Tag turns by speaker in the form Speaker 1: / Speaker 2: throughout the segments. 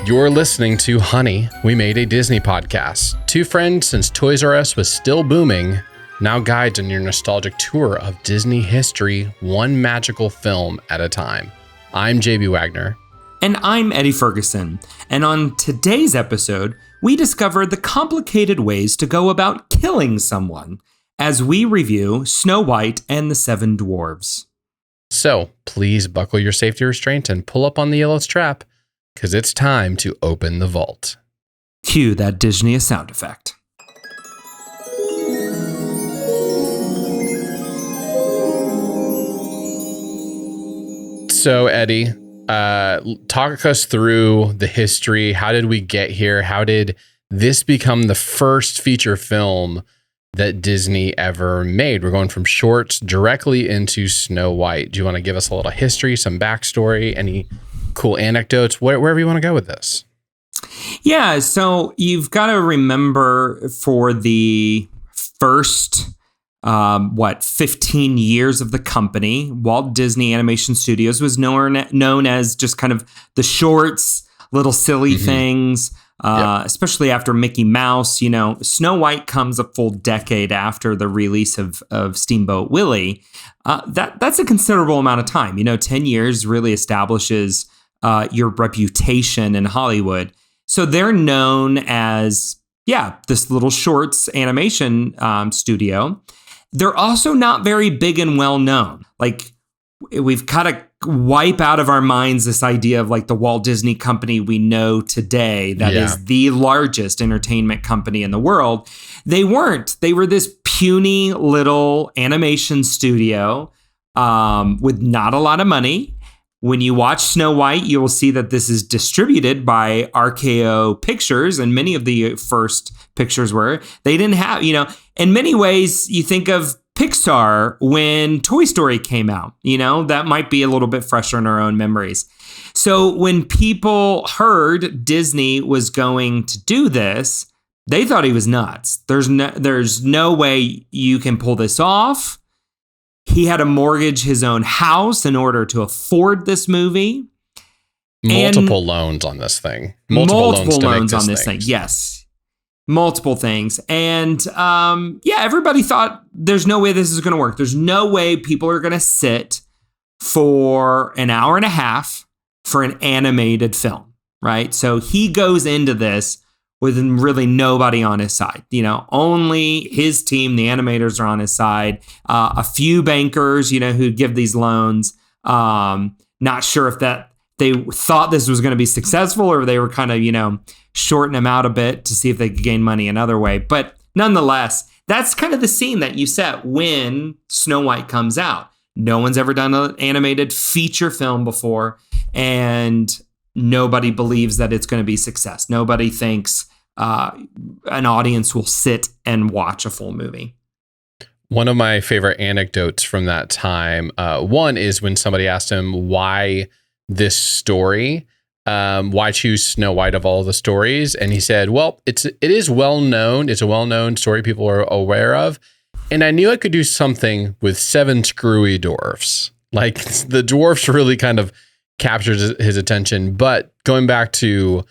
Speaker 1: You're listening to Honey, We Made a Disney Podcast. Two friends since Toys R Us was still booming, now guides on your nostalgic tour of Disney history, one magical film at a time. I'm JB Waggoner.
Speaker 2: And I'm Eddie Ferguson. And on today's episode, we discover the complicated ways to go about killing someone as we review Snow White and the Seven Dwarfs.
Speaker 1: So please buckle your safety restraint and pull up on the yellow strap, because it's time to open the vault.
Speaker 2: Cue that Disney sound effect.
Speaker 1: So, Eddie, talk us through the history. How did we get here? How did this become the first feature film that Disney ever made? We're going from shorts directly into Snow White. Do you want to give us a little history, some backstory, any cool anecdotes, wherever you want to go with this?
Speaker 2: Yeah, so you've got to remember for the first 15 years of the company, Walt Disney Animation Studios was known as just kind of the shorts, little silly things, especially after Mickey Mouse. You know, Snow White comes a full decade after the release of Steamboat Willie. That's a considerable amount of time. 10 years really establishes your reputation in Hollywood. So they're known as, this little shorts animation studio. They're also not very big and well known. Like, we've got to wipe out of our minds this idea of like the Walt Disney Company we know today that is the largest entertainment company in the world. They weren't. They were this puny little animation studio with not a lot of money. When you watch Snow White, you will see that this is distributed by RKO Pictures, and many of the first pictures were. They didn't have, in many ways, you think of Pixar when Toy Story came out, that might be a little bit fresher in our own memories. So when people heard Disney was going to do this, they thought he was nuts. There's no way you can pull this off. He had to mortgage his own house in order to afford this movie.
Speaker 1: Multiple loans on this thing.
Speaker 2: Multiple loans on this thing. Yes. Multiple things. And everybody thought there's no way this is going to work. There's no way people are going to sit for an hour and a half for an animated film, right? So he goes into this with really nobody on his side. Only his team, the animators, are on his side. A few bankers, who give these loans. Not sure if they thought this was going to be successful or they were kind of, shorting him out a bit to see if they could gain money another way. But nonetheless, that's kind of the scene that you set when Snow White comes out. No one's ever done an animated feature film before, and nobody believes that it's going to be success. Nobody thinks an audience will sit and watch a full movie.
Speaker 1: One of my favorite anecdotes from that time, one is when somebody asked him why this story, why choose Snow White of all the stories, and he said, "Well, it is well known. It's a well-known story people are aware of, and I knew I could do something with seven screwy dwarfs. Like the dwarfs really kind of captures his attention." But going back to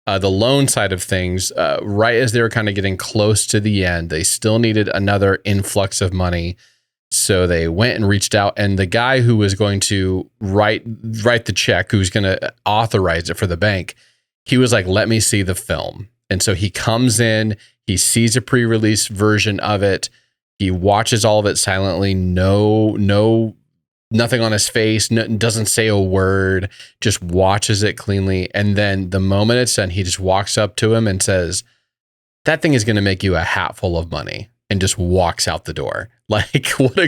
Speaker 1: the loan side of things, right as they were kind of getting close to the end, they still needed another influx of money. So they went and reached out, and the guy who was going to write the check, who's going to authorize it for the bank, he was like, "Let me see the film." And so he comes in, he sees a pre-release version of it. He watches all of it silently. Nothing on his face, doesn't say a word, just watches it cleanly. And then the moment it's done, he just walks up to him and says, "That thing is going to make you a hat full of money," and just walks out the door. Like, what a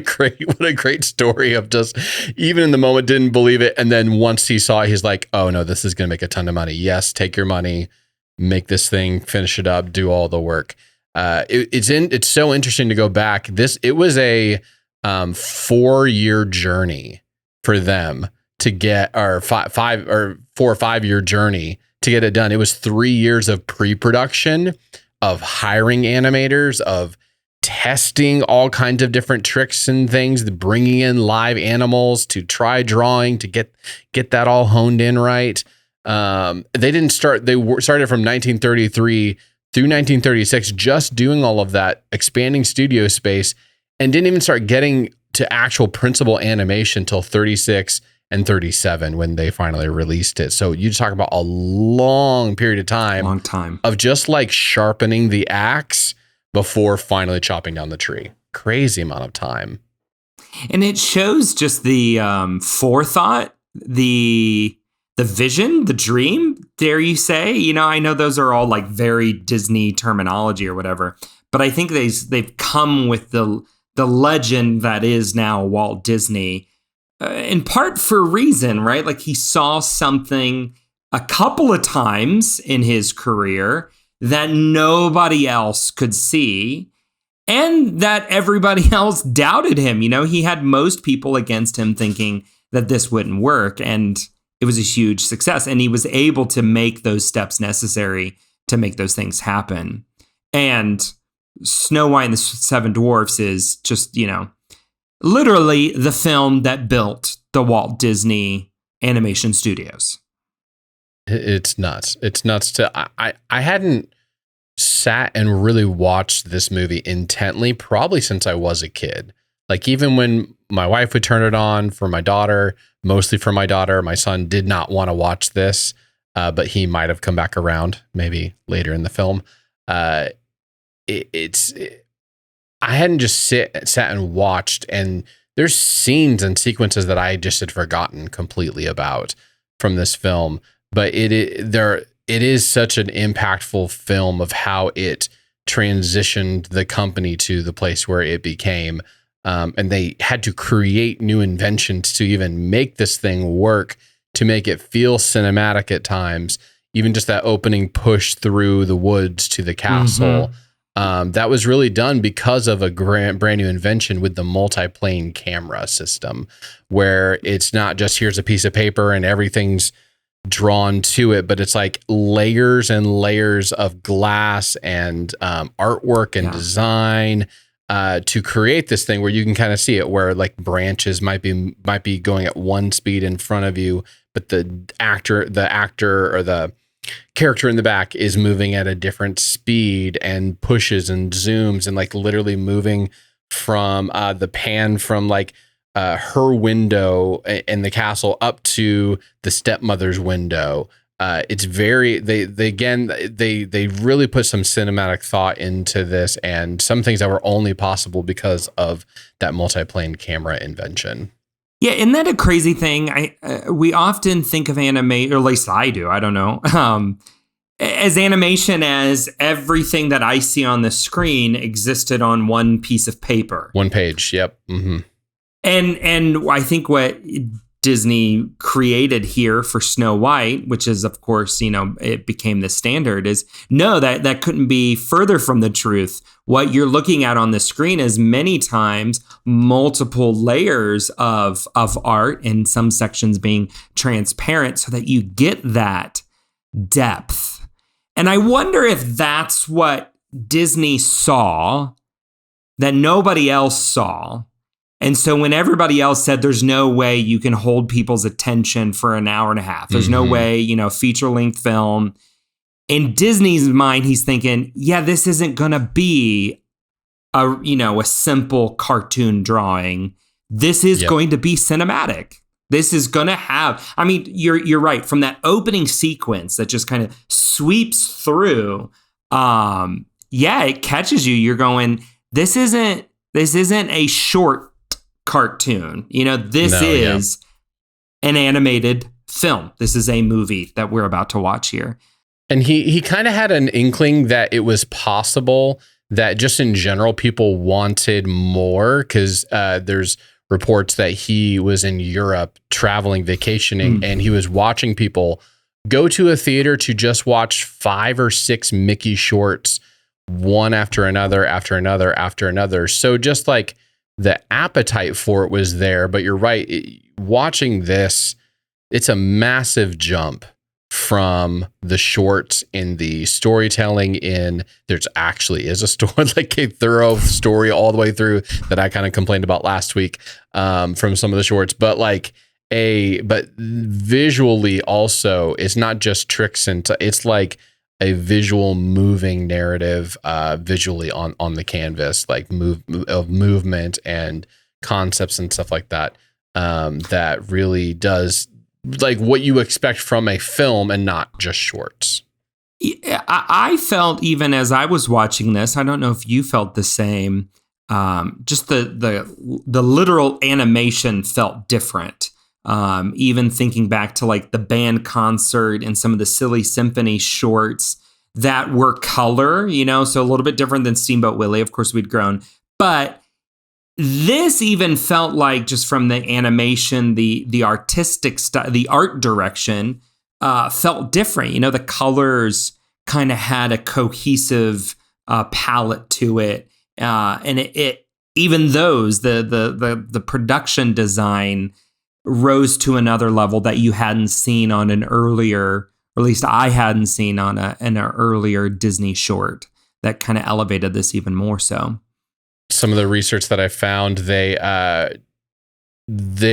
Speaker 1: great story of just, even in the moment, didn't believe it. And then once he saw it, he's like, "Oh no, this is going to make a ton of money. Yes, take your money, make this thing, finish it up, do all the work." It's so interesting to go back. It was a 4-year journey for them to get, or 4 or 5 year journey to get it done. It was 3 years of pre-production, of hiring animators, of testing all kinds of different tricks and things, bringing in live animals to try drawing to get that all honed in right. They didn't start. Started from 1933 through 1936, just doing all of that, expanding studio space, and didn't even start getting to actual principal animation till 36 and 37 when they finally released it. So you talk about a long period of time, of just like sharpening the axe before finally chopping down the tree. Crazy amount of time.
Speaker 2: And it shows just the forethought, the vision, the dream, dare you say. You know, I know those are all like very Disney terminology or whatever, but I think they've come with the legend that is now Walt Disney, in part for a reason, right? Like he saw something a couple of times in his career that nobody else could see, and that everybody else doubted him. You know, he had most people against him thinking that this wouldn't work, and it was a huge success. And he was able to make those steps necessary to make those things happen. And Snow White and the Seven Dwarfs is just, you know, literally the film that built the Walt Disney Animation Studios.
Speaker 1: It's nuts. It's nuts I hadn't sat and really watched this movie intently probably since I was a kid. Like even when my wife would turn it on for my daughter, mostly for my daughter, my son did not want to watch this, but he might have come back around maybe later in the film. I hadn't just sat and watched, and there's scenes and sequences that I just had forgotten completely about from this film. But it is such an impactful film of how it transitioned the company to the place where it became. And they had to create new inventions to even make this thing work, to make it feel cinematic at times. Even just that opening push through the woods to the castle. That was really done because of a brand new invention with the multiplane camera system, where it's not just here's a piece of paper and everything's drawn to it, but it's like layers and layers of glass and artwork and design to create this thing where you can kind of see it, where like branches might be going at one speed in front of you, but the actor or the character in the back is moving at a different speed and pushes and zooms and like literally moving from the pan from like her window in the castle up to the stepmother's window. It's very, they really put some cinematic thought into this, and some things that were only possible because of that multiplane camera invention.
Speaker 2: Yeah, isn't that a crazy thing? We often think of anime, or at least I do, I don't know, as animation as everything that I see on the screen existed on one piece of paper.
Speaker 1: One page, yep. Mm-hmm.
Speaker 2: And I think what Disney created here for Snow White, which is, of course, you know, it became the standard, is no, that couldn't be further from the truth. What you're looking at on the screen is many times multiple layers of art, and some sections being transparent so that you get that depth. And I wonder if that's what Disney saw that nobody else saw. And so when everybody else said there's no way you can hold people's attention for an hour and a half, there's no way, you know, feature-length film, in Disney's mind, he's thinking, yeah, this isn't going to be a simple cartoon drawing. This is going to be cinematic. This is going to have, I mean, you're right. From that opening sequence that just kind of sweeps through, it catches you. You're going, this isn't a short cartoon. You know, this is an animated film. This is a movie that we're about to watch here.
Speaker 1: And he kind of had an inkling that it was possible that just in general people wanted more, because there's reports that he was in Europe traveling, vacationing, and he was watching people go to a theater to just watch 5 or 6 Mickey shorts, one after another, after another, after another. So just like the appetite for it was there, but you're right. Watching this, it's a massive jump from the shorts in the storytelling. There's actually is a story, like a thorough story all the way through that I kind of complained about last week from some of the shorts, but like but visually also, it's not just tricks and it's like a visual moving narrative visually on the canvas, like movement and concepts and stuff like that. That really does like what you expect from a film and not just shorts.
Speaker 2: I felt, even as I was watching this, I don't know if you felt the same. Just the literal animation felt different. Even thinking back to like the band concert and some of the Silly Symphony shorts that were color, so a little bit different than Steamboat Willie. Of course, we'd grown, but this even felt like, just from the animation, the artistic style, the art direction, felt different. The colors kind of had a cohesive palette to it, and it even those the production design rose to another level that you hadn't seen on an earlier, or at least I hadn't seen on an earlier Disney short. That kind of elevated this even more so.
Speaker 1: Some of the research that I found, they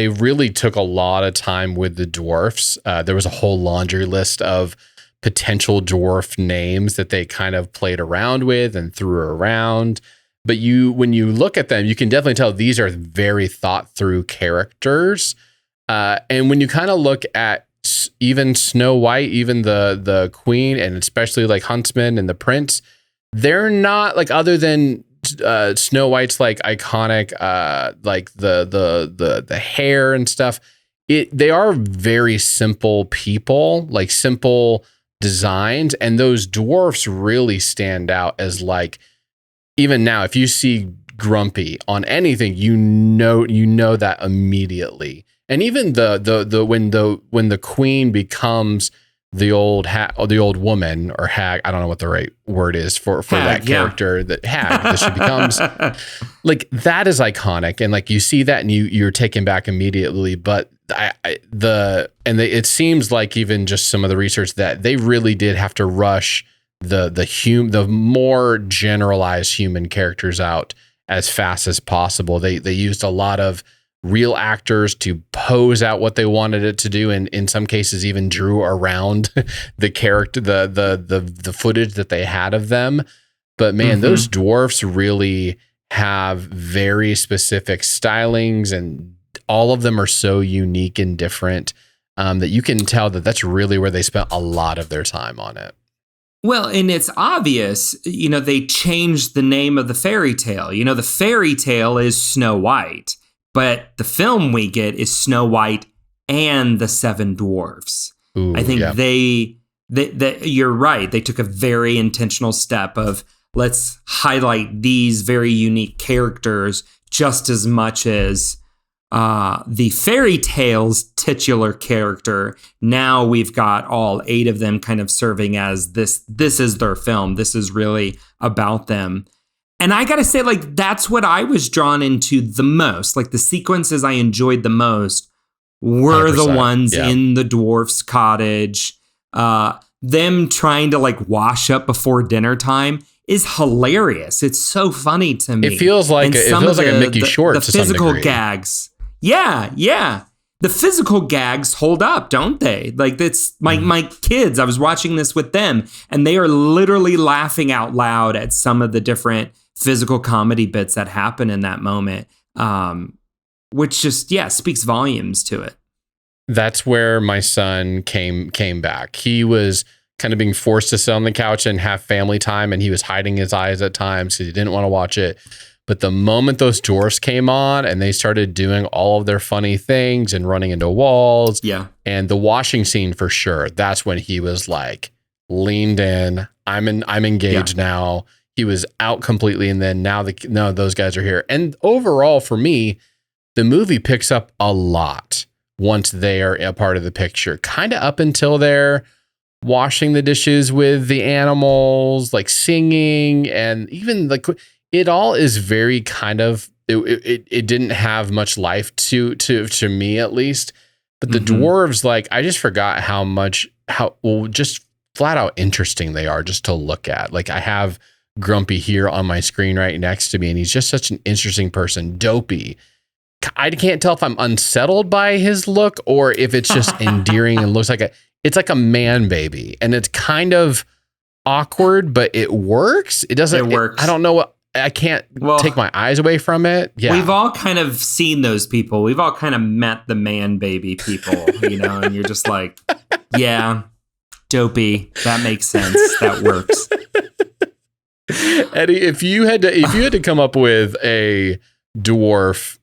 Speaker 1: really took a lot of time with the dwarfs. There was a whole laundry list of potential dwarf names that they kind of played around with and threw around. But when you look at them, you can definitely tell these are very thought through characters. And when you kind of look at even Snow White, even the queen, and especially like Huntsman and the prince, they're not like, other than Snow White's like iconic, like the hair and stuff. They are very simple people, like simple designs, and those dwarfs really stand out as like, even now, if you see Grumpy on anything, you know that immediately. And even when the queen becomes the old woman or hag, I don't know what the right word is for hag, that character, that hag that she becomes, like, that is iconic, and like you see that and you're taken back immediately. But it seems like even just some of the research that they really did have to rush the more generalized human characters out as fast as possible. They used a lot of real actors to pose out what they wanted it to do, and in some cases even drew around the character, the footage that they had of them. But man, those dwarfs really have very specific stylings, and all of them are so unique and different that you can tell that that's really where they spent a lot of their time on it.
Speaker 2: Well, and it's obvious, they changed the name of the fairy tale. The fairy tale is Snow White, but the film we get is Snow White and the Seven Dwarfs.
Speaker 1: Ooh,
Speaker 2: I think they you're right. They took a very intentional step of, let's highlight these very unique characters just as much as the fairy tale's titular character. Now we've got all 8 of them kind of serving as this is their film. This is really about them. And I got to say, like, that's what I was drawn into the most. Like, the sequences I enjoyed the most were the ones in the dwarf's cottage. Them trying to like wash up before dinner time is hilarious. It's so funny to me.
Speaker 1: It feels like a Mickey short.
Speaker 2: The physical gags. Yeah. The physical gags hold up, don't they? Like, that's my kids. I was watching this with them, and they are literally laughing out loud at some of the different physical comedy bits that happen in that moment, which just speaks volumes to it.
Speaker 1: That's where my son came back. He was kind of being forced to sit on the couch and have family time, and he was hiding his eyes at times because he didn't want to watch it. But the moment those dwarfs came on and they started doing all of their funny things and running into walls, and the washing scene for sure, that's when he was like leaned in. I'm engaged now. He was out completely, and then now those guys are here. And overall, for me, the movie picks up a lot once they are a part of the picture. Kind of up until they're washing the dishes with the animals, like singing, and even like it all is very kind of it didn't have much life to me, at least. But the dwarves, like, I just forgot how just flat out interesting they are just to look at. Like, I have Grumpy here on my screen right next to me, and he's just such an interesting person. Dopey, I can't tell if I'm unsettled by his look or if it's just endearing and looks like it's like a man baby, and it's kind of awkward, but it works. It doesn't.
Speaker 2: It works.
Speaker 1: I don't know what. I can't take my eyes away from it. Yeah,
Speaker 2: we've all kind of seen those people. We've all kind of met the man baby people, and you're just like, yeah, dopey. That makes sense. That works.
Speaker 1: Eddie, if you had to come up with a dwarf,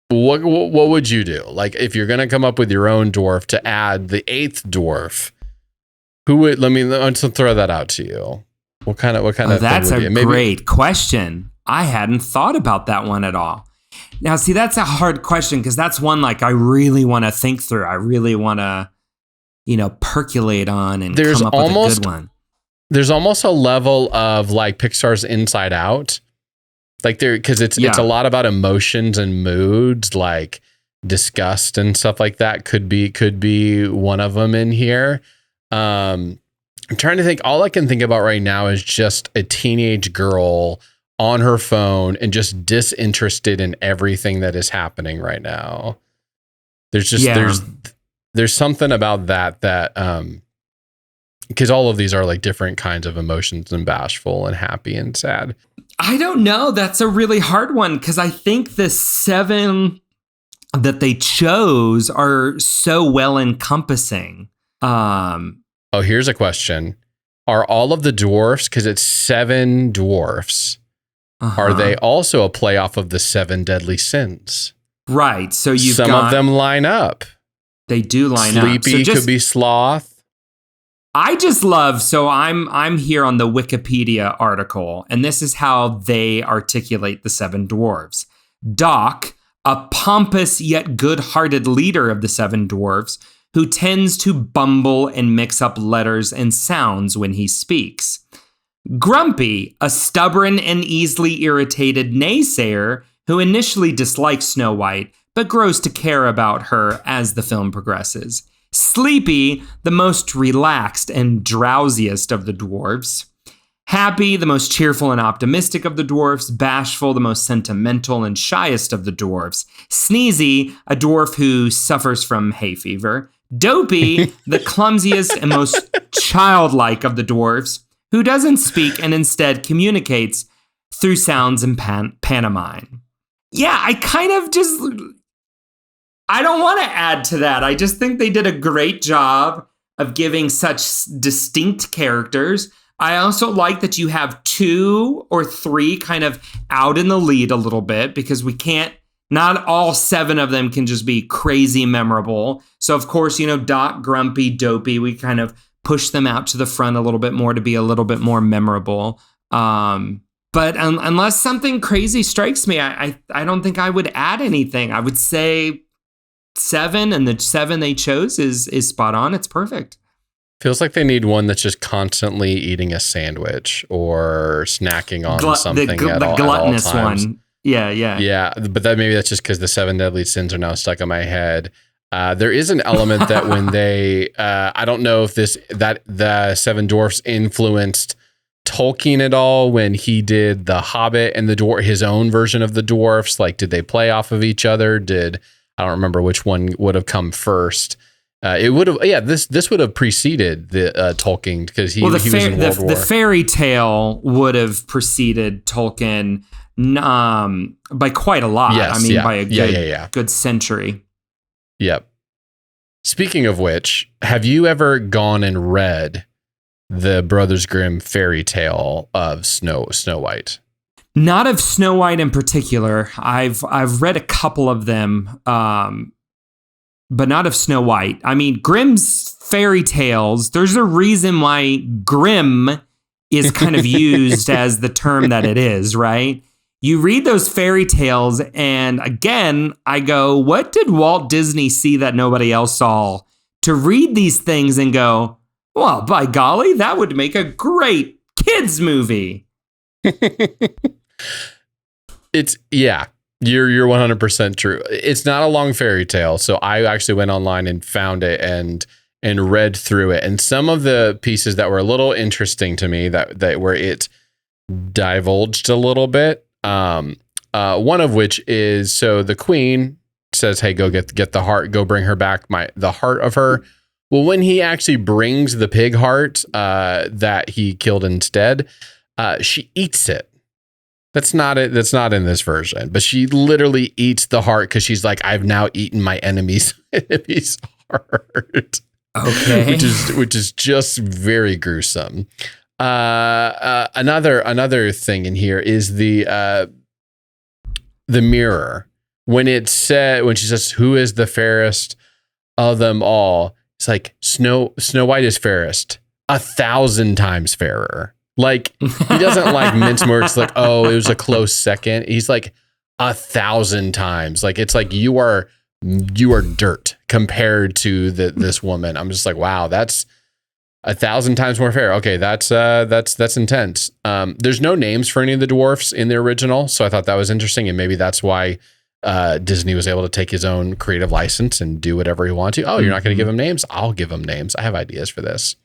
Speaker 1: what would you do? Like, if you're gonna come up with your own dwarf to add the 8th dwarf, who would? Let's throw that out to you. What kind of
Speaker 2: that's a great question. I hadn't thought about that one at all. Now, see, that's a hard question because that's one like I really want to think through. I really want to, percolate on and come up with a good one.
Speaker 1: There's almost a level of like Pixar's Inside Out, like because it's a lot about emotions and moods, like disgust and stuff like that. Could be one of them in here. I'm trying to think. All I can think about right now is just a teenage girl on her phone and just disinterested in everything that is happening right now. There's just there's something about that because all of these are like different kinds of emotions, and bashful and happy and sad.
Speaker 2: I don't know. That's a really hard one because I think the 7 that they chose are so well encompassing.
Speaker 1: Oh, here's a question. Are all of the dwarfs, because it's 7 dwarfs, are they also a play off of the 7 deadly sins?
Speaker 2: Right. So
Speaker 1: some of them line up.
Speaker 2: They do line up.
Speaker 1: Sleepy could be sloth.
Speaker 2: I just love, so I'm here on the Wikipedia article, and this is how they articulate the 7 dwarves. Doc, a pompous yet good-hearted leader of the 7 dwarves, who tends to bumble and mix up letters and sounds when he speaks. Grumpy, a stubborn and easily irritated naysayer who initially dislikes Snow White, but grows to care about her as the film progresses. Sleepy, the most relaxed and drowsiest of the dwarves. Happy, the most cheerful and optimistic of the dwarfs. Bashful, the most sentimental and shyest of the dwarfs. Sneezy, a dwarf who suffers from hay fever. Dopey, the clumsiest and most childlike of the dwarfs, who doesn't speak and instead communicates through sounds and pantomime. Yeah, I don't want to add to that. I just think they did a great job of giving such distinct characters. I also like that you have 2 or 3 kind of out in the lead a little bit because not all 7 of them can just be crazy memorable. So, of course, Doc, Grumpy, Dopey, we kind of push them out to the front a little bit more to be a little bit more memorable. But unless something crazy strikes me, I don't think I would add anything. I would say 7, and the 7 they chose is spot on. It's perfect.
Speaker 1: Feels like they need one that's just constantly eating a sandwich or snacking on something
Speaker 2: the gluttonous one. Yeah.
Speaker 1: Yeah, but maybe that's just because the 7 deadly sins are now stuck in my head. There is an element that when they, I don't know if the 7 dwarfs influenced Tolkien at all when he did The Hobbit and his own version of the dwarfs. Like, did they play off of each other? I don't remember which one would have come first. It would have, this would have preceded the Tolkien because he was in World War.
Speaker 2: The fairy tale would have preceded Tolkien by quite a lot.
Speaker 1: Yes,
Speaker 2: by a good century.
Speaker 1: Yep. Speaking of which, have you ever gone and read the Brothers Grimm fairy tale of Snow White?
Speaker 2: Not of Snow White in particular. I've read a couple of them, but not of Snow White. I mean, Grimm's fairy tales, there's a reason why Grimm is kind of used as the term that it is, right? You read those fairy tales, and again, I go, what did Walt Disney see that nobody else saw? To read these things and go, well, by golly, that would make a great kids movie.
Speaker 1: You're 100% true. It's not a long fairy tale, so I actually went online and found it and read through it. And some of the pieces that were a little interesting to me that where it divulged a little bit. One of which is, so the queen says, hey, go get the heart, go bring her back the heart of her. Well, when he actually brings the pig heart that he killed instead, she eats it. That's not it. That's not in this version, but she literally eats the heart because she's like, I've now eaten my enemy's heart.
Speaker 2: Okay.
Speaker 1: which is just very gruesome. Another thing in here is the mirror. When she says, who is the fairest of them all? It's like Snow White is fairest, 1,000 times fairer. Like, he doesn't like mince words like, oh, it was a close second. He's like 1,000 times. Like, it's like you are dirt compared to this woman. I'm just like, wow, that's 1,000 times more fair. Okay, that's intense. There's no names for any of the dwarfs in the original, so I thought that was interesting, and maybe that's why Disney was able to take his own creative license and do whatever he wanted to. Oh, you're not going to give him names? I'll give him names. I have ideas for this.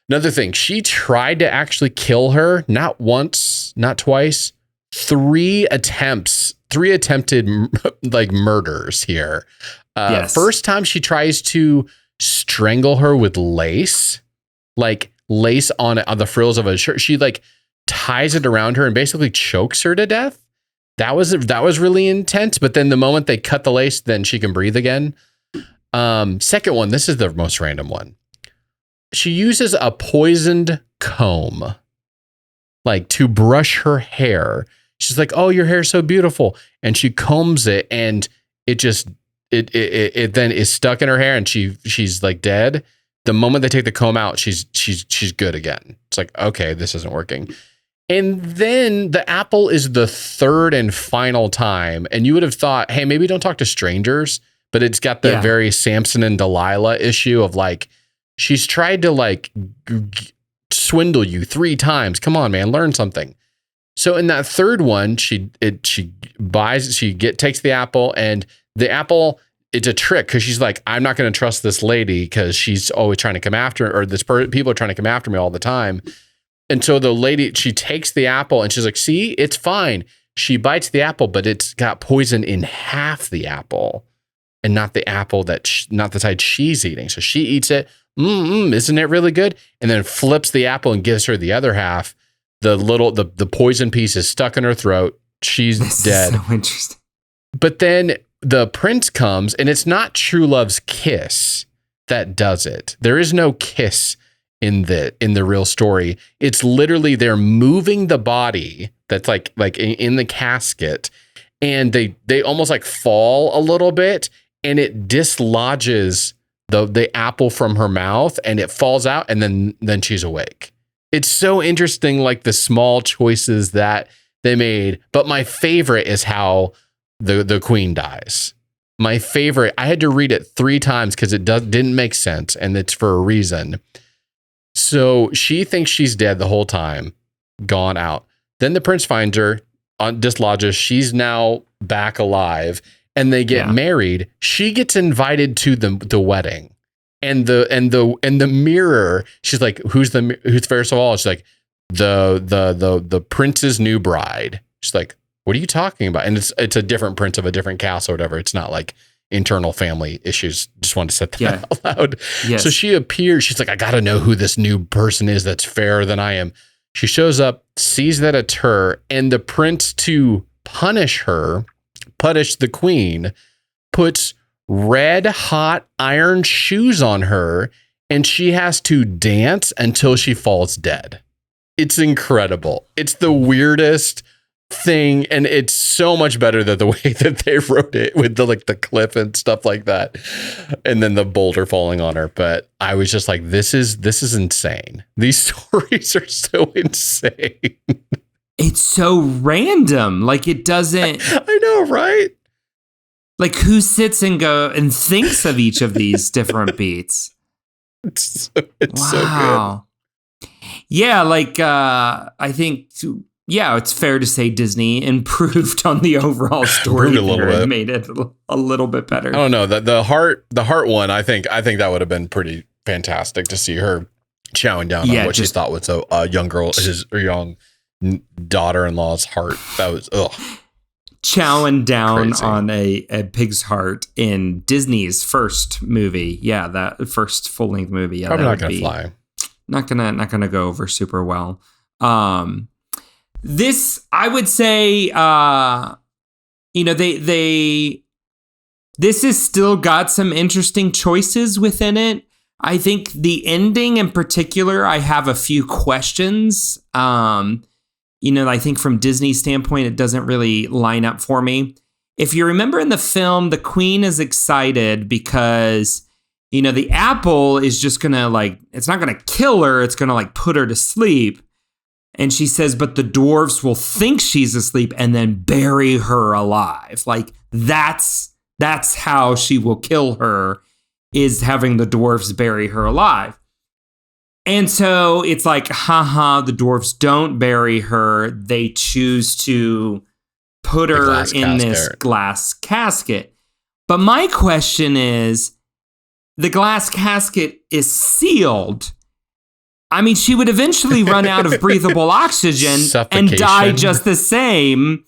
Speaker 1: Another thing, she tried to actually kill her, not once, not twice, 3 attempted like murders here.
Speaker 2: Yes.
Speaker 1: First time she tries to strangle her with lace, like lace on the frills of a shirt. She like ties it around her and basically chokes her to death. That was really intense. But then the moment they cut the lace, then she can breathe again. Second one, this is the most random one. She uses a poisoned comb, like, to brush her hair. She's like, "Oh, your hair's so beautiful," and she combs it, and it then is stuck in her hair, and she's like dead. The moment they take the comb out, she's good again. It's like, okay, this isn't working. And then the apple is the third and final time, and you would have thought, hey, maybe don't talk to strangers, but it's got the very Samson and Delilah issue of like, she's tried to like swindle you 3 times. Come on, man, learn something. So in that third one, she takes the apple, and the apple, it's a trick because she's like, I'm not going to trust this lady because she's always trying to come after, or people are trying to come after me all the time. And so the lady, she takes the apple and she's like, see, it's fine. She bites the apple, but it's got poison in half the apple, and not the apple not the side she's eating. So she eats it. Isn't it really good? And then flips the apple and gives her the other half. The poison piece is stuck in her throat. She's dead.
Speaker 2: Is so interesting.
Speaker 1: But then the prince comes, and it's not true love's kiss that does it. There is no kiss in the real story. It's literally they're moving the body that's like in the casket, and they almost like fall a little bit, and it dislodges the apple from her mouth, and it falls out, and then she's awake. It's so interesting, like the small choices that they made. But my favorite is how the queen dies. My favorite, I had to read it 3 times because it didn't make sense, and it's for a reason. So she thinks she's dead the whole time, gone out. Then the prince finds her, dislodges. She's now back alive, and they get married. She gets invited to the wedding, and the mirror. She's like, who's fairest of all? She's like, the prince's new bride. She's like, what are you talking about? And it's a different prince of a different castle or whatever. It's not like internal family issues. Just wanted to set that out loud. Yes. So she appears. She's like, I got to know who this new person is that's fairer than I am. She shows up, sees that it's her, and the prince, to punish the queen, puts red hot iron shoes on her, and she has to dance until she falls dead. It's incredible. It's the weirdest thing, and it's so much better than the way that they wrote it with the cliff and stuff like that, and then the boulder falling on her. But I was just like, this is insane. These stories are so insane.
Speaker 2: It's so random. Like, it doesn't.
Speaker 1: I know, right?
Speaker 2: Like, who sits and thinks of each of these different beats?
Speaker 1: It's so good.
Speaker 2: Yeah, like I think. Yeah, it's fair to say Disney improved on the overall story and made it a little bit better.
Speaker 1: I don't know, the heart one. I think that would have been pretty fantastic to see her chowing down on what she thought was a young girl, young daughter-in-law's heart. That was
Speaker 2: chowing down
Speaker 1: Crazy.
Speaker 2: on a pig's heart in Disney's first movie. Yeah, that first full-length movie. Yeah,
Speaker 1: Probably
Speaker 2: that
Speaker 1: not
Speaker 2: would
Speaker 1: going to
Speaker 2: be
Speaker 1: fly.
Speaker 2: not gonna go over super well. This, I would say, this has still got some interesting choices within it. I think the ending in particular, I have a few questions. I think from Disney's standpoint, it doesn't really line up for me. If you remember in the film, the queen is excited because, the apple is just gonna it's not gonna kill her. It's gonna put her to sleep. And she says, but the dwarves will think she's asleep and then bury her alive. That's how she will kill her, is having the dwarves bury her alive. And so it's like, the dwarves don't bury her. They choose to put her in this glass casket. But my question is, the glass casket is sealed. I mean, she would eventually run out of breathable oxygen and die just the same.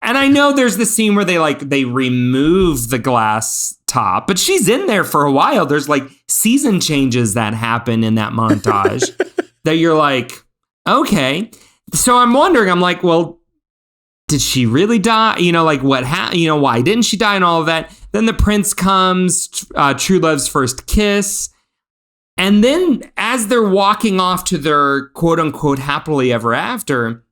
Speaker 2: And I know there's the scene where they remove the glass top, but she's in there for a while. There's season changes that happen in that montage that you're like, okay. So I'm wondering, well, did she really die? What happened? Why didn't she die and all of that? Then the prince comes, true love's first kiss. And then as they're walking off to their quote unquote happily ever after,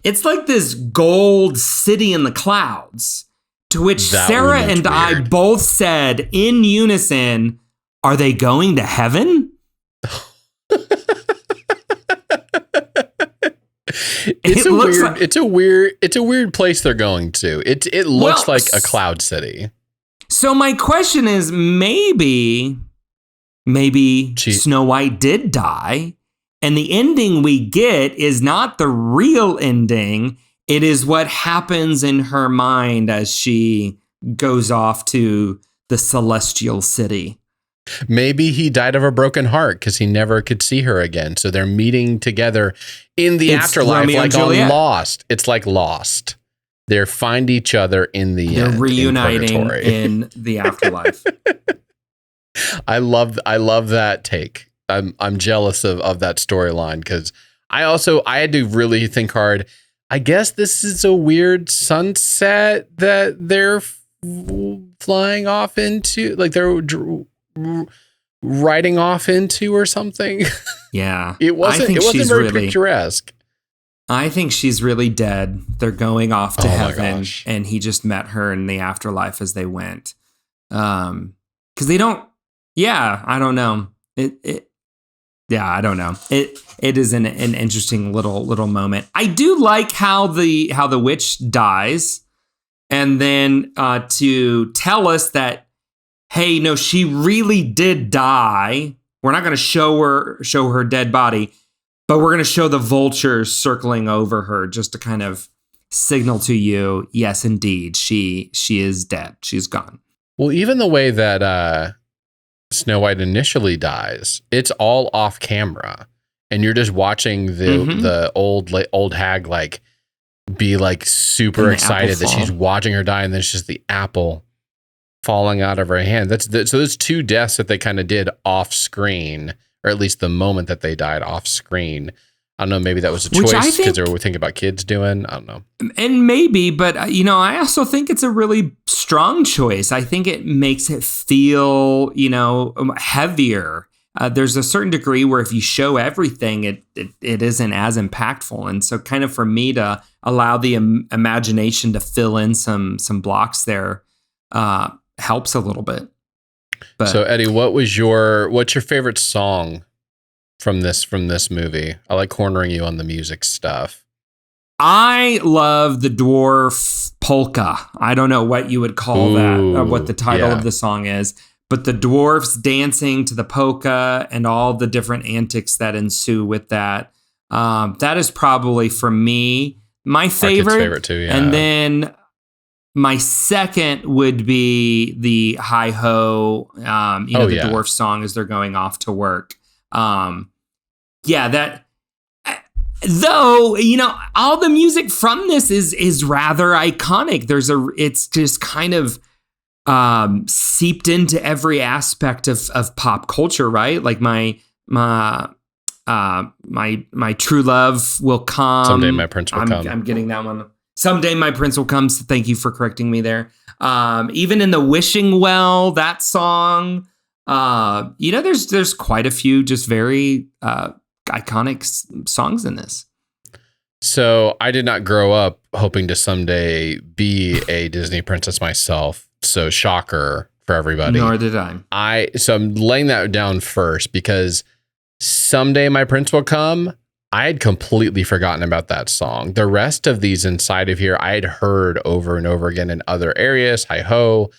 Speaker 2: it's like this gold city in the clouds, to which that Sarah and weird. I both said in unison, are they going to heaven?
Speaker 1: It's a weird place they're going to. It looks like a cloud city.
Speaker 2: So my question is, maybe Snow White did die, and the ending we get is not the real ending. It is what happens in her mind as she goes off to the celestial city.
Speaker 1: Maybe he died of a broken heart because he never could see her again. So they're meeting together in the afterlife, like on Lost. It's like Lost. They find each other in the end.
Speaker 2: They're reuniting in the afterlife.
Speaker 1: I love that take. I'm jealous of that storyline because I had to really think hard. I guess this is a weird sunset that they're flying off into, they're riding off into or something.
Speaker 2: Yeah,
Speaker 1: it wasn't very picturesque.
Speaker 2: I think she's really dead. They're going off to heaven, and he just met her in the afterlife as they went. Because they don't. Yeah, I don't know. I don't know. It is an interesting little moment. I do like how the witch dies, and then to tell us that, hey, no, she really did die. We're not going to show her dead body, but we're going to show the vultures circling over her just to kind of signal to you, yes, indeed, she is dead. She's gone.
Speaker 1: Well, even the way that Snow White initially dies, it's all off camera, and you're just watching the old hag be super excited that she's watching her die, and then it's just the apple falling out of her hand. So there's two deaths that they kind of did off screen, or at least the moment that they died off screen. I don't know, maybe that was a choice because they were thinking about kids doing, I don't know. And
Speaker 2: maybe, but I also think it's a really strong choice. I think it makes it feel, heavier. There's a certain degree where if you show everything, it isn't as impactful. And so kind of for me to allow the imagination to fill in some blocks there helps a little bit. But,
Speaker 1: so Eddie, what's your favorite song from this movie? I like cornering you on the music stuff.
Speaker 2: I love the dwarf polka. I don't know what you would call that, what the title of the song is, but the dwarfs dancing to the polka and all the different antics that ensue with that. That is probably for me my favorite.
Speaker 1: Our kid's favorite too, yeah.
Speaker 2: And then my second would be the hi ho, the dwarf song as they're going off to work. Though, all the music from this is rather iconic. It's just kind of seeped into every aspect of pop culture, right? Like my true love will come.
Speaker 1: Someday my prince will come.
Speaker 2: I'm getting that one. Someday my prince will come. So thank you for correcting me there. Even in the Wishing Well, that song, there's quite a few just very iconic songs in this.
Speaker 1: So I did not grow up hoping to someday be a Disney princess myself. So shocker for everybody.
Speaker 2: Nor did I.
Speaker 1: So I'm laying that down first because Someday My Prince Will Come, I had completely forgotten about that song. The rest of these inside of here, I had heard over and over again in other areas. Hi-ho,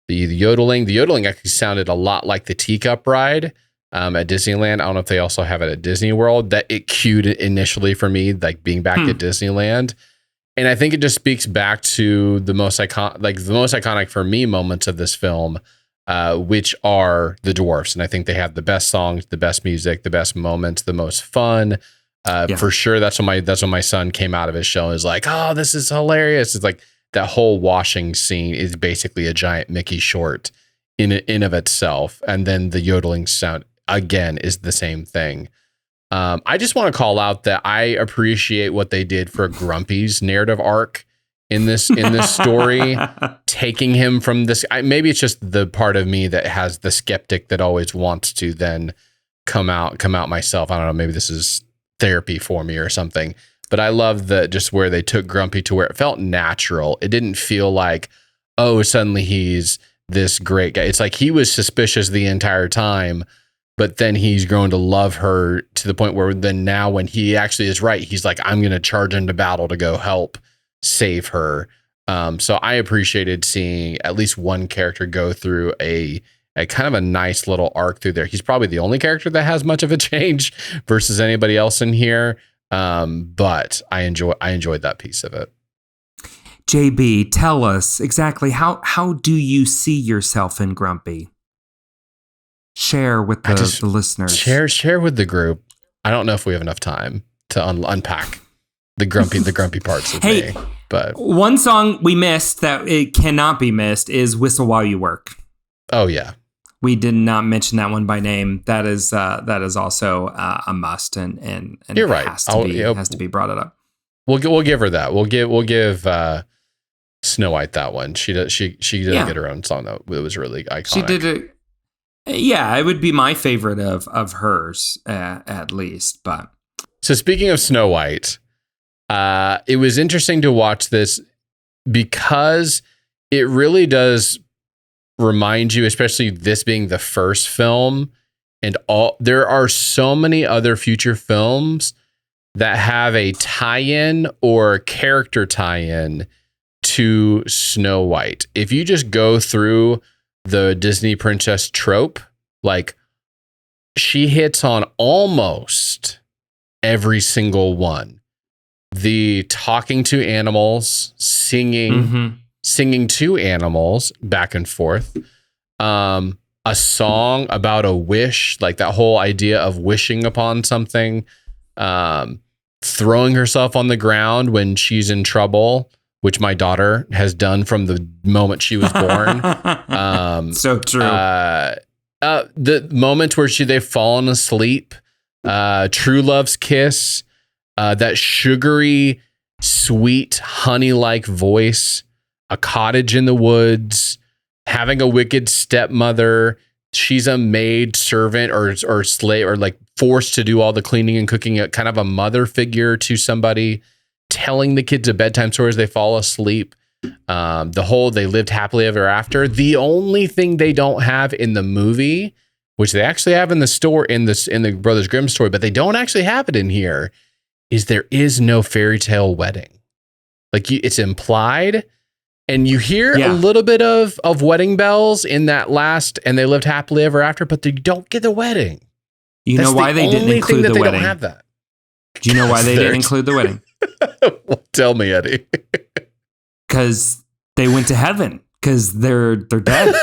Speaker 1: the yodeling. The yodeling actually sounded a lot like the teacup ride at Disneyland. I don't know if they also have it at Disney World. That it cued initially for me, like being back at Disneyland. And I think it just speaks back to the most iconic for me moments of this film, which are the dwarfs. And I think they have the best songs, the best music, the best moments, the most fun. For sure. That's when my son came out of his show and was like, oh, this is hilarious. It's like that whole washing scene is basically a giant Mickey short in of itself. And then the yodeling sound again is the same thing. I just want to call out that I appreciate what they did for Grumpy's narrative arc in this story, taking him from this. Maybe it's just the part of me that has the skeptic that always wants to then come out myself. I don't know. Maybe this is therapy for me or something, but I love just where they took Grumpy to where it felt natural. It didn't feel like, oh, suddenly he's this great guy. It's like he was suspicious the entire time, but then he's grown to love her to the point where then now when he actually is right, he's like, I'm going to charge into battle to go help save her. So I appreciated seeing at least one character go through a kind of a nice little arc through there. He's probably the only character that has much of a change versus anybody else in here. But I enjoyed that piece of it.
Speaker 2: JB, tell us exactly how do you see yourself in Grumpy? Share with the listeners.
Speaker 1: Share with the group. I don't know if we have enough time to unpack the grumpy parts of me. But
Speaker 2: one song we missed that it cannot be missed is "Whistle While You Work."
Speaker 1: Oh yeah,
Speaker 2: we did not mention that one by name. That is also a must, and
Speaker 1: you're right.
Speaker 2: Has to be brought up.
Speaker 1: We'll give her that. We'll give Snow White that one. She did get her own song though. It was really iconic.
Speaker 2: She did it. Yeah, it would be my favorite of hers at least. But
Speaker 1: so speaking of Snow White, it was interesting to watch this because it really does remind you, especially this being the first film, and there are so many other future films that have a tie-in or character tie-in to Snow White. If you just go through the Disney princess trope, like she hits on almost every single one. The talking to animals, singing to animals back and forth. A song about a wish, like that whole idea of wishing upon something. Throwing herself on the ground when she's in trouble, which my daughter has done from the moment she was born.
Speaker 2: So true.
Speaker 1: The moment where they've fallen asleep, True Love's kiss, that sugary, sweet, honey-like voice, a cottage in the woods, having a wicked stepmother. She's a maid servant or slave or like forced to do all the cleaning and cooking, kind of a mother figure to somebody, telling the kids a bedtime story as they fall asleep. They lived happily ever after. The only thing they don't have in the movie, which they actually have in the store, in the Brothers Grimm story, but they don't actually have it in here, is there is no fairy tale wedding. Like it's implied, and you hear a little bit of wedding bells in that last, and they lived happily ever after, but they don't get the wedding.
Speaker 2: You know why they didn't include the wedding? They don't have that. Do you know why they didn't include the wedding?
Speaker 1: Well, tell me, Eddie.
Speaker 2: Because they went to heaven. Because they're dead.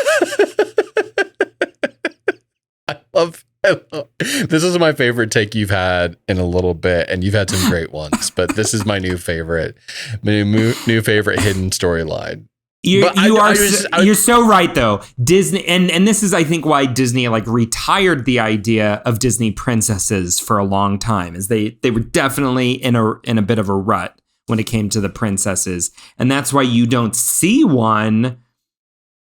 Speaker 1: This is my favorite take you've had in a little bit, and you've had some great ones, but this is my new favorite hidden storyline.
Speaker 2: You're so right though. Disney, and this is I think why Disney like retired the idea of Disney princesses for a long time, is they were definitely in a bit of a rut when it came to the princesses, and that's why you don't see one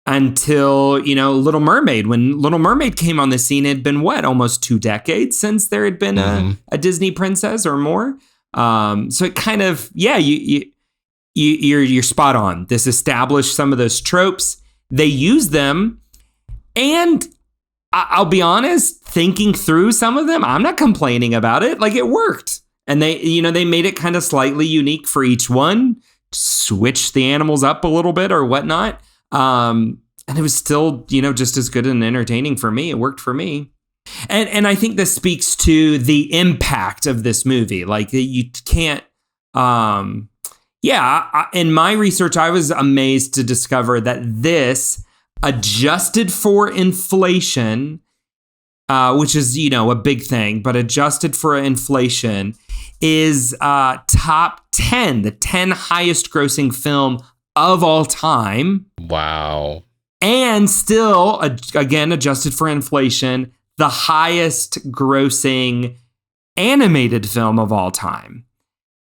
Speaker 2: until, Little Mermaid. When Little Mermaid came on the scene, it had been almost 2 decades since there had been a Disney princess or more. So it kind of, you're spot on. This established some of those tropes. They use them, and I'll be honest, thinking through some of them, I'm not complaining about it. Like, it worked, and they made it kind of slightly unique for each one, switched the animals up a little bit or whatnot. And it was still, just as good and entertaining for me. It worked for me. And I think this speaks to the impact of this movie. Like, you can't, in my research, I was amazed to discover that this, adjusted for inflation, which is, a big thing, but adjusted for inflation, is top 10, the 10 highest grossing film of all time.
Speaker 1: Wow.
Speaker 2: And still, again, adjusted for inflation, the highest grossing animated film of all time.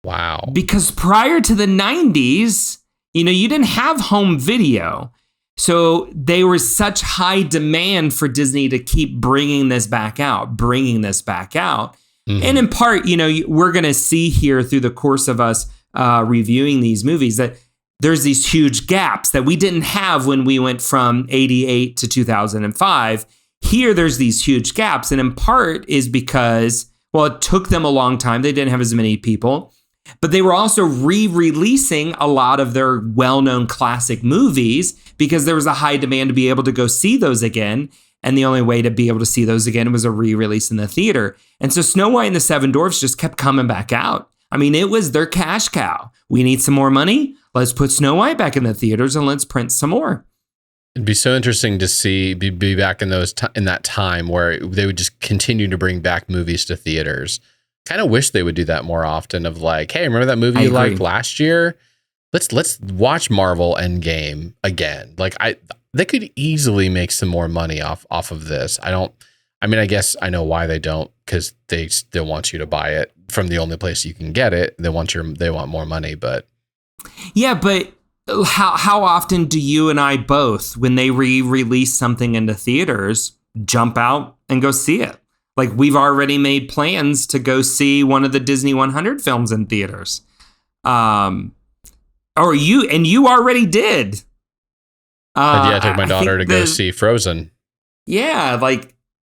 Speaker 1: Wow.
Speaker 2: Because prior to the 90s, you didn't have home video. So there was such high demand for Disney to keep bringing this back out. Mm-hmm. And in part, we're going to see here through the course of us reviewing these movies that there's these huge gaps that we didn't have when we went from 88 to 2005. Here, there's these huge gaps. And in part is because, it took them a long time. They didn't have as many people. But they were also re-releasing a lot of their well-known classic movies because there was a high demand to be able to go see those again. And the only way to be able to see those again was a re-release in the theater. And so Snow White and the Seven Dwarfs just kept coming back out. I mean, it was their cash cow. We need some more money. Let's put Snow White back in the theaters and let's print some more.
Speaker 1: It'd be so interesting to be back in in that time where they would just continue to bring back movies to theaters. Kind of wish they would do that more often. Of like, hey, remember that movie you liked last year? Let's watch Marvel Endgame again. Like, they could easily make some more money off of this. I guess I know why they don't, because they still want you to buy it from the only place you can get it. They want more money, but.
Speaker 2: Yeah, but how often do you and I both, when they re-release something into theaters, jump out and go see it? Like, we've already made plans to go see one of the Disney 100 films in theaters. Or you already did.
Speaker 1: I took my daughter to go see Frozen.
Speaker 2: Yeah, like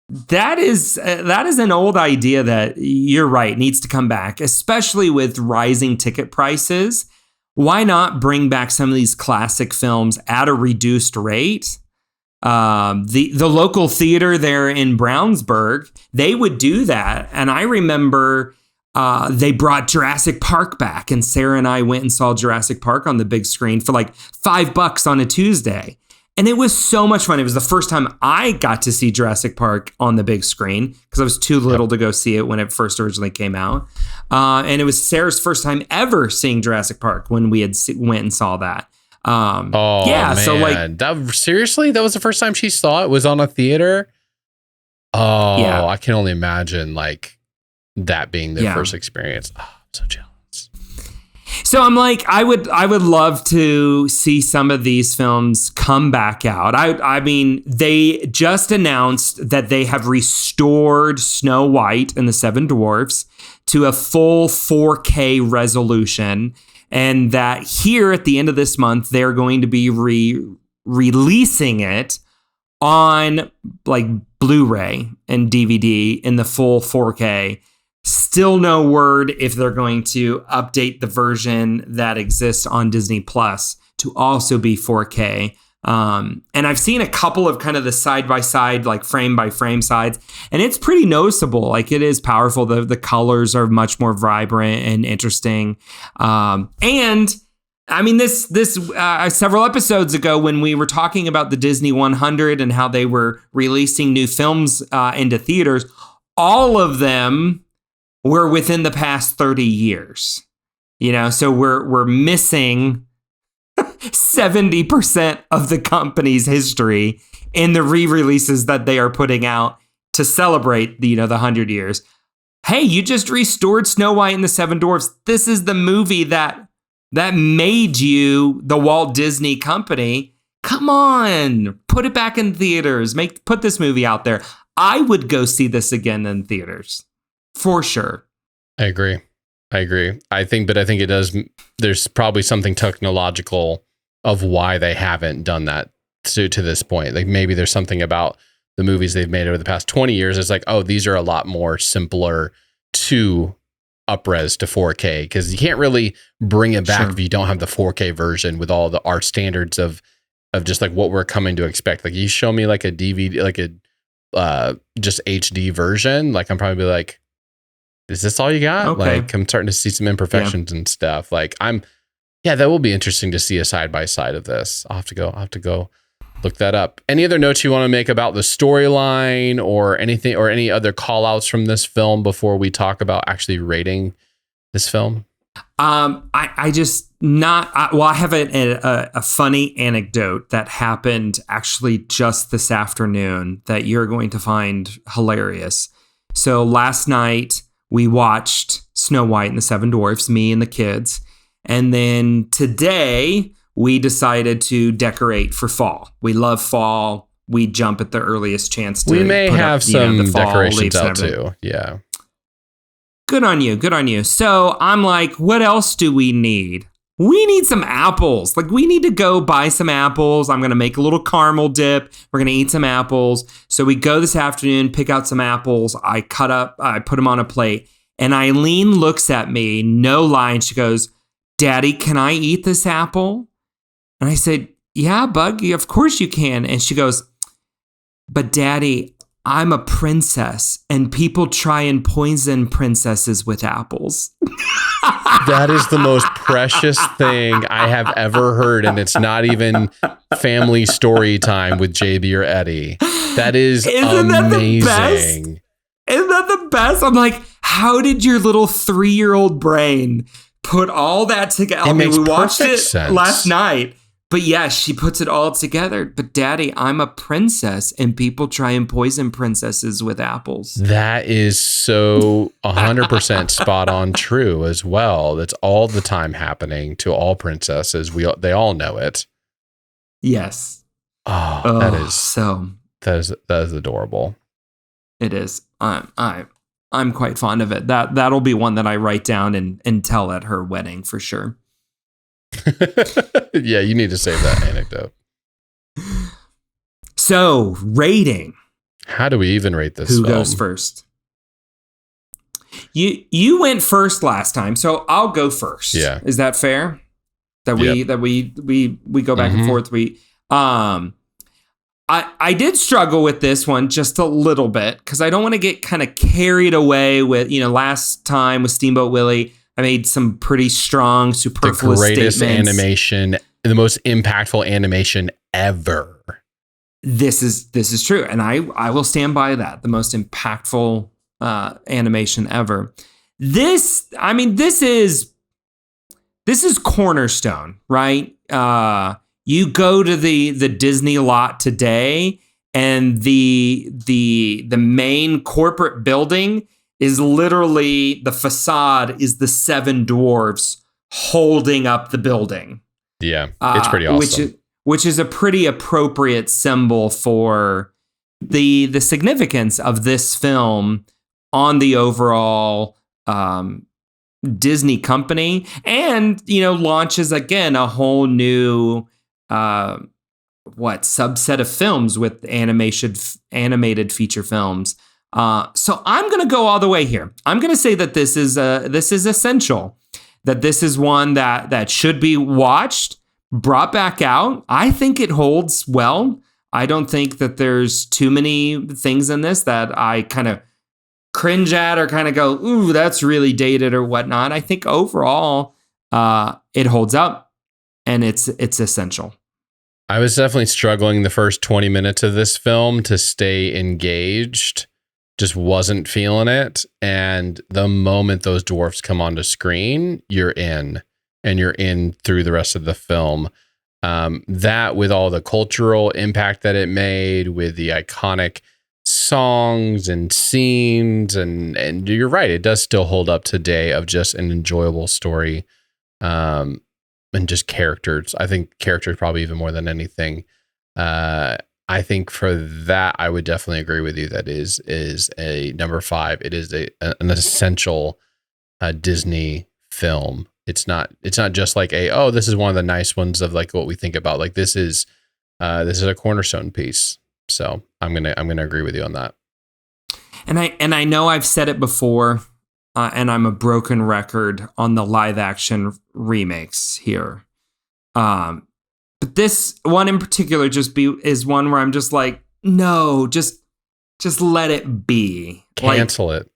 Speaker 2: that is an old idea that, you're right, needs to come back, especially with rising ticket prices. Why not bring back some of these classic films at a reduced rate? The local theater there in Brownsburg, they would do that. And I remember they brought Jurassic Park back, and Sarah and I went and saw Jurassic Park on the big screen for like $5 on a Tuesday. And it was so much fun. It was the first time I got to see Jurassic Park on the big screen because I was too little to go see it when it first originally came out. And it was Sarah's first time ever seeing Jurassic Park when we had went and saw that.
Speaker 1: Man.
Speaker 2: So like,
Speaker 1: seriously, that was the first time she saw it, was on a theater. Oh, yeah. I can only imagine like that being the first experience. Oh, I'm so jealous.
Speaker 2: So I'm like, I would love to see some of these films come back out. I mean, they just announced that they have restored Snow White and the Seven Dwarfs to a full 4K resolution, and that here at the end of this month, they're going to be releasing it on like Blu-ray and DVD in the full 4K. Still no word if they're going to update the version that exists on Disney Plus to also be 4K. And I've seen a couple of kind of the side-by-side, like frame-by-frame sides, and it's pretty noticeable. Like, it is powerful. The colors are much more vibrant and interesting. And I mean, this several episodes ago when we were talking about the Disney 100 and how they were releasing new films into theaters, all of them were within the past 30 years. So we're missing 70% of the company's history in the re-releases that they are putting out to celebrate the 100 years. Hey, you just restored Snow White and the Seven Dwarfs. This is the movie that made you the Walt Disney Company. Come on, put it back in theaters. Put this movie out there. I would go see this again in theaters for sure.
Speaker 1: I agree. I think it does. There's probably something technological of why they haven't done that to this point. Like maybe there's something about the movies they've made over the past 20 years. It's like, oh, these are a lot more simpler to up-res to 4K, because you can't really bring it back if you don't have the 4K version with all the art standards of just like what we're coming to expect. Like you show me like a DVD, like a just HD version, like I'm probably like, is this all you got? Okay. Like I'm starting to see some imperfections and stuff. Like that will be interesting to see a side by side of this. I'll have to go look that up. Any other notes you want to make about the storyline or anything, or any other call outs from this film before we talk about actually rating this film?
Speaker 2: I have a funny anecdote that happened actually just this afternoon that you're going to find hilarious. So last night we watched Snow White and the Seven Dwarfs, me and the kids. And then today we decided to decorate for fall. We love fall. We jump at the earliest chance to.
Speaker 1: We may have some decorations out too. Yeah.
Speaker 2: Good on you. So I'm like, what else do we need? We need some apples. Like we need to go buy some apples. I'm going to make a little caramel dip. We're going to eat some apples. So we go this afternoon, pick out some apples. I put them on a plate. And Eileen looks at me, no lie, and she goes, Daddy, can I eat this apple? And I said, yeah, Buggy, of course you can. And she goes, but Daddy, I'm a princess and people try and poison princesses with apples.
Speaker 1: That is the most precious thing I have ever heard. And it's not even family story time with JB or Eddie. That is amazing. Isn't that the best? I'm like, how did your little 3-year-old brain put all that together? I mean, we watched it last night. But yeah, she puts it all together. But Daddy, I'm a princess and people try and poison princesses with apples. That is so 100% spot on true as well. That's all the time happening to all princesses. They all know it.
Speaker 2: Yes.
Speaker 1: Oh, that is adorable.
Speaker 2: It is. I'm quite fond of it. That'll be one that I write down and tell at her wedding for sure.
Speaker 1: Yeah, you need to save that anecdote.
Speaker 2: So, rating.
Speaker 1: How do we even rate this
Speaker 2: Who
Speaker 1: film?
Speaker 2: goes first? You went first last time, so I'll go first.
Speaker 1: Yeah.
Speaker 2: Is that fair? That we go back and forth. I did struggle with this one just a little bit because I don't want to get kind of carried away with, last time with Steamboat Willie, I made some pretty strong, superfluous statements. The greatest animation, the most impactful animation ever. This is true. And I will stand by that. The most impactful animation ever. This is cornerstone, right? You go to the Disney lot today and the main corporate building is literally, the facade is the Seven Dwarfs holding up the building. Yeah, it's pretty awesome. Which is a pretty appropriate symbol for the significance of this film on the overall Disney company, and launches again a whole new subset of films with animated feature films. So I'm going to go all the way here. I'm going to say that this is essential, that this is one that should be watched, brought back out. I think it holds well. I don't think that there's too many things in this that I kind of cringe at or kind of go, ooh, that's really dated or whatnot. I think overall, it holds up. and it's essential.
Speaker 1: I was definitely struggling the first 20 minutes of this film to stay engaged. Just wasn't feeling it. And the moment those dwarfs come onto screen, you're in, and you're in through the rest of the film. That with all the cultural impact that it made, with the iconic songs and scenes, and you're right, it does still hold up today of just an enjoyable story. And just characters. I think characters probably even more than anything. I think for that, I would definitely agree with you. That is a number 5. It is an essential Disney film. It's not just like this is one of the nice ones of like what we think about. Like this is a cornerstone piece. So I'm gonna agree with you on that.
Speaker 2: And I know I've said it before. And I'm a broken record on the live action remakes here. But this one in particular is one where I'm just like, no, just let it be.
Speaker 1: Cancel it.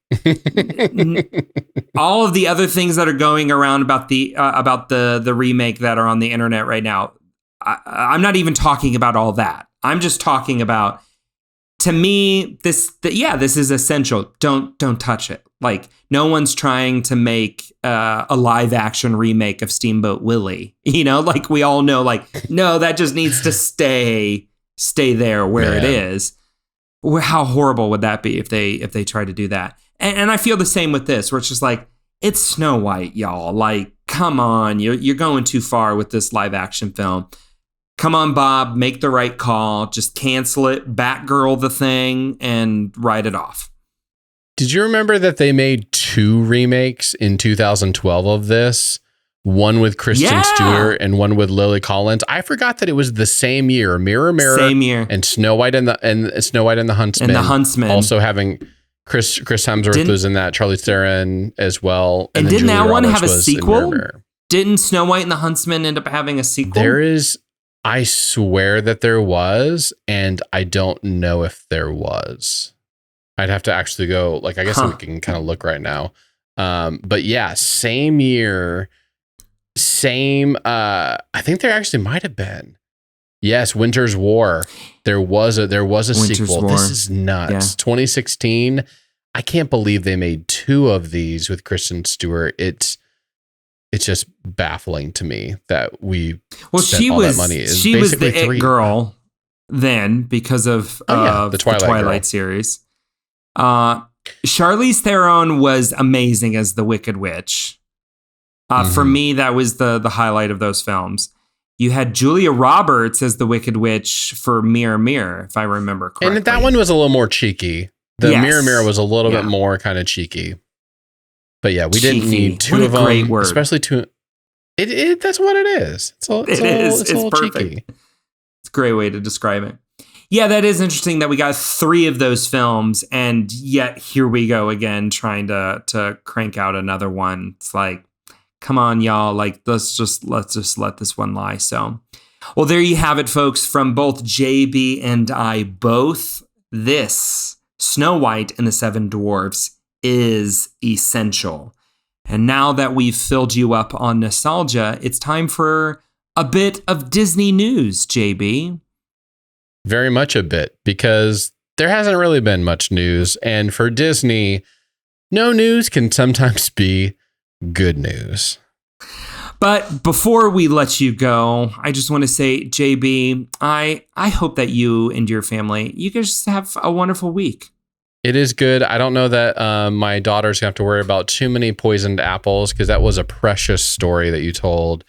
Speaker 2: All of the other things that are going around about the remake that are on the internet right now, I'm not even talking about all that. I'm just talking about, to me, this is essential. Don't touch it. Like, no one's trying to make a live action remake of Steamboat Willie. You know, like we all know, like, no, that just needs to stay there where it is. How horrible would that be if they try to do that? And I feel the same with this, where it's just like, it's Snow White, y'all. Like, come on, you're going too far with this live action film. Come on, Bob, make the right call. Just cancel it, Batgirl the thing, and write it off.
Speaker 1: Did you remember that they made 2 remakes in 2012 of this? One with Kristen Stewart and one with Lily Collins. I forgot that it was the same year. Mirror, Mirror,
Speaker 2: same year,
Speaker 1: and Snow White and the Huntsman.
Speaker 2: And the Huntsman
Speaker 1: Also having Chris Hemsworth was in that. Charlize Theron as well.
Speaker 2: And didn't that one have a sequel?
Speaker 1: Mirror.
Speaker 2: Didn't Snow White and the Huntsman end up having a sequel?
Speaker 1: I swear that there was, and I don't know if there was. I'd have to actually go, like, I guess we can kind of look right now. But yeah, same year, I think there actually might have been. Yes, Winter's War. There was a sequel.
Speaker 2: War.
Speaker 1: This is nuts. Yeah. 2016. I can't believe they made 2 of these with Kristen Stewart. It's just baffling to me that spent all that money.
Speaker 2: She was the it girl then because of
Speaker 1: the Twilight
Speaker 2: series. Charlize Theron was amazing as the Wicked Witch. For me, that was the highlight of those films. You had Julia Roberts as the Wicked Witch for Mirror, Mirror, if I remember correctly.
Speaker 1: And that one was a little more cheeky. The Mirror, Mirror was a little bit more kind of cheeky. But yeah, we didn't need 2 of them. Great word. Especially 2. That's what it is. It's
Speaker 2: perfect.
Speaker 1: Cheeky.
Speaker 2: It's a great way to describe it. Yeah, that is interesting that we got 3 of those films, and yet here we go again trying to crank out another one. It's like, come on, y'all. Like, let's just let this one lie. So, well, there you have it, folks. From both JB and I both, this Snow White and the Seven Dwarfs is essential. And now that we've filled you up on nostalgia, it's time for a bit of Disney news, JB.
Speaker 1: Very much a bit, because there hasn't really been much news. And for Disney, no news can sometimes be good news.
Speaker 2: But before we let you go, I just want to say, JB, I hope that you and your family, you guys have a wonderful week.
Speaker 1: It is good. I don't know that my daughter's going to have to worry about too many poisoned apples, because that was a precious story that you told.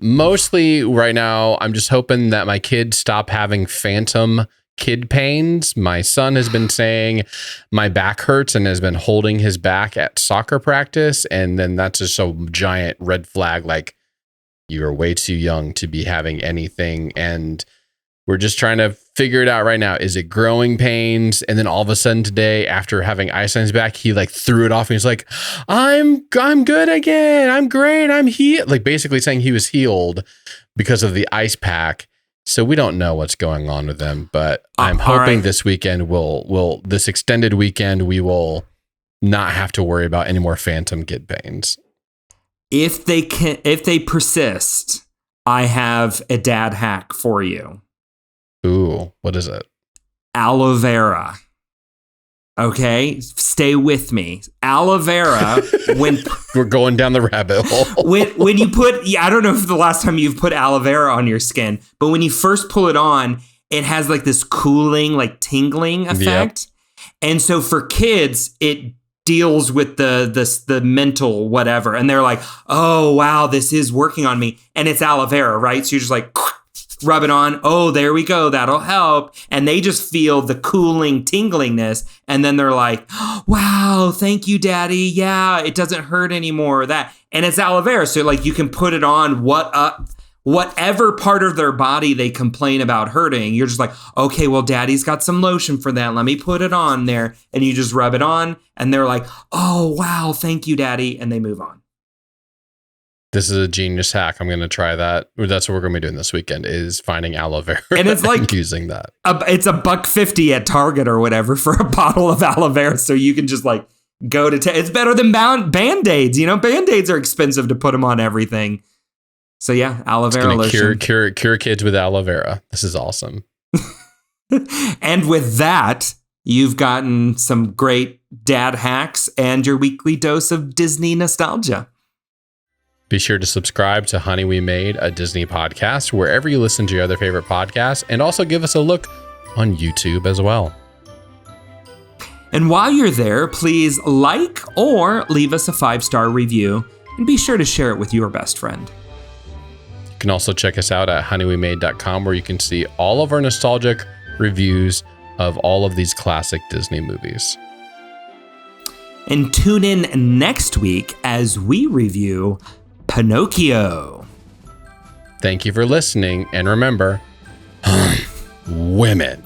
Speaker 1: Mostly right now, I'm just hoping that my kids stop having phantom kid pains. My son has been saying my back hurts and has been holding his back at soccer practice. And then that's just a giant red flag. Like, you're way too young to be having anything. And we're just trying to figure it out right now. Is it growing pains? And then all of a sudden today, after having ice on his back, he like threw it off and he's like, I'm good again. I'm great. I'm healed. Like, basically saying he was healed because of the ice pack. So we don't know what's going on with them, but I'm hoping this weekend this extended weekend, we will not have to worry about any more phantom kid pains.
Speaker 2: If they persist, I have a dad hack for you.
Speaker 1: Ooh, what is it?
Speaker 2: Aloe vera. Okay, stay with me. Aloe vera, when
Speaker 1: we're going down the rabbit hole.
Speaker 2: when you put, I don't know if the last time you've put aloe vera on your skin, but when you first pull it on, it has like this cooling, like tingling effect. Yep. And so for kids, it deals with the mental whatever. And they're like, oh, wow, this is working on me. And it's aloe vera, right? So you're just like, rub it on. Oh, there we go. That'll help. And they just feel the cooling tinglingness. And then they're like, wow, thank you, daddy. Yeah, it doesn't hurt anymore. And it's aloe vera. So like you can put it on whatever part of their body they complain about hurting. You're just like, okay, well, daddy's got some lotion for that. Let me put it on there. And you just rub it on. And they're like, oh, wow, thank you, daddy. And they move on.
Speaker 1: This is a genius hack. I'm going to try that. That's what we're going to be doing this weekend is finding aloe vera.
Speaker 2: And it's like
Speaker 1: using that.
Speaker 2: It's $1.50 at Target or whatever for a bottle of aloe vera. So you can just like go to, it's better than Band-Aids. You know, Band-Aids are expensive to put them on everything. So yeah, aloe vera lotion.
Speaker 1: Cure kids with aloe vera. This is awesome.
Speaker 2: And with that, you've gotten some great dad hacks and your weekly dose of Disney nostalgia.
Speaker 1: Be sure to subscribe to Honey We Made, a Disney podcast, wherever you listen to your other favorite podcasts, and also give us a look on YouTube as well.
Speaker 2: And while you're there, please like or leave us a 5-star review, and be sure to share it with your best friend.
Speaker 1: You can also check us out at honeywemade.com, where you can see all of our nostalgic reviews of all of these classic Disney movies.
Speaker 2: And tune in next week as we review Pinocchio.
Speaker 1: Thank you for listening, and remember, women.